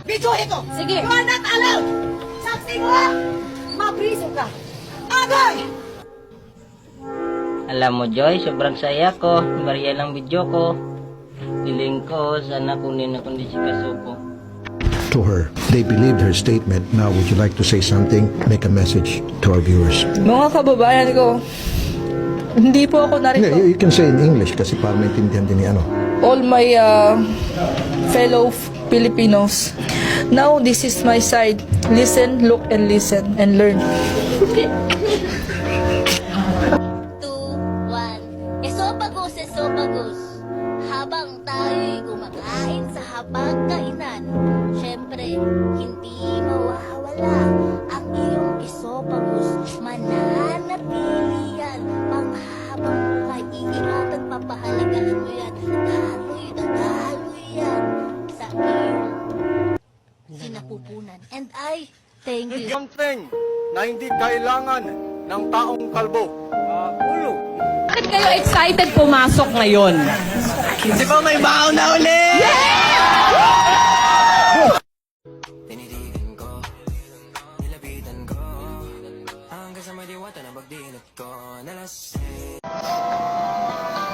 Videohin ko! Sige. You are not allowed! Saksi mo ha! Mabriso ka! Agay! Alam mo, Joy, sobrang saya ko. Maria lang video ko. Piling ko, sana kunin ako ni si Kasuko. To her. They believed her statement. Now, would you like to say something? Make a message to our viewers. Mga kababayan ko, hindi po ako narito. You can say in English kasi para maintindihan din ni ano. All my fellow Filipinos, now this is my side. Listen, look, and listen, and learn. 2, 1. Esophagus. Habang tayo'y kumakain sa hapagkainan, syempre, hindi mawawala ang iyong esophagus. Mananatili yan panghabang buhay. Iingatan, papahalagaan mo yan. Daloy yan sa iyong sinapupunan. And I thank you. Something na hindi kailangan ng taong kalbo. Ulo. Bakit kayo excited pumasok ngayon? Kasi po may baon na uli! Tinitigan ko, nilapitan ko, hanggang sa madiwata na bagdinot ko, nalasing.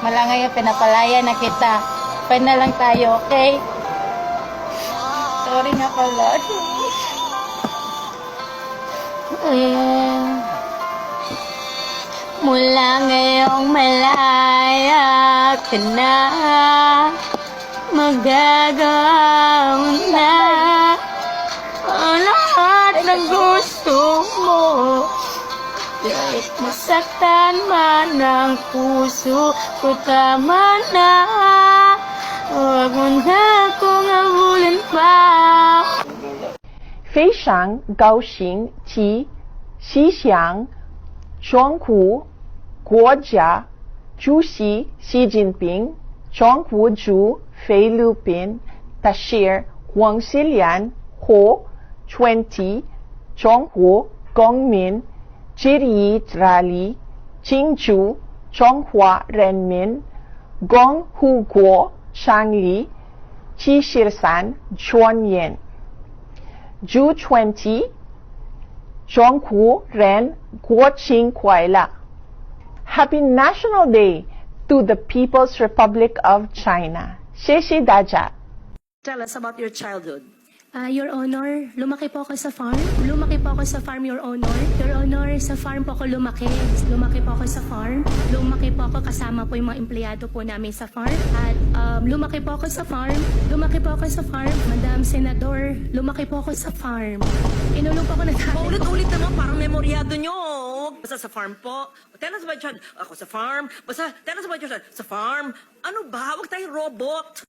Malangay, pinapalaya na kita. Pwede na lang tayo, okay? Sorry nga pala. Mula ngayong malaya ka na, magagawin na ang lahat ng gusto mo. Kahit masaktan man ang puso ko, tama na. Huwag mo na akong habulin pa. 非常高兴及希望中国国家主席习近平、中国驻菲律宾大使黄锡良和20中国公民致意大力庆祝中华人民共和国成立73周年。祝20中国人国庆快乐 Happy National Day to the People's Republic of China. 谢谢大家。 Tell us about your childhood. Your Honor, lumaki po ako sa farm. Lumaki po ako sa farm, Your Honor. Your Honor, sa farm po ako lumaki. Lumaki po ako sa farm. Lumaki po ako kasama po yung mga empleyado po namin sa farm. At lumaki po ako sa farm. Lumaki po ako sa farm. Madam Senador, lumaki po ako sa farm. Inulong po ako ng tatay ko. Paulit-ulit naman, parang memoryado nyo. Basta sa farm po. Tell us about your child. Ako sa farm. Basta, tell us about your child. Sa farm. Ano ba? Huwag tayong robot.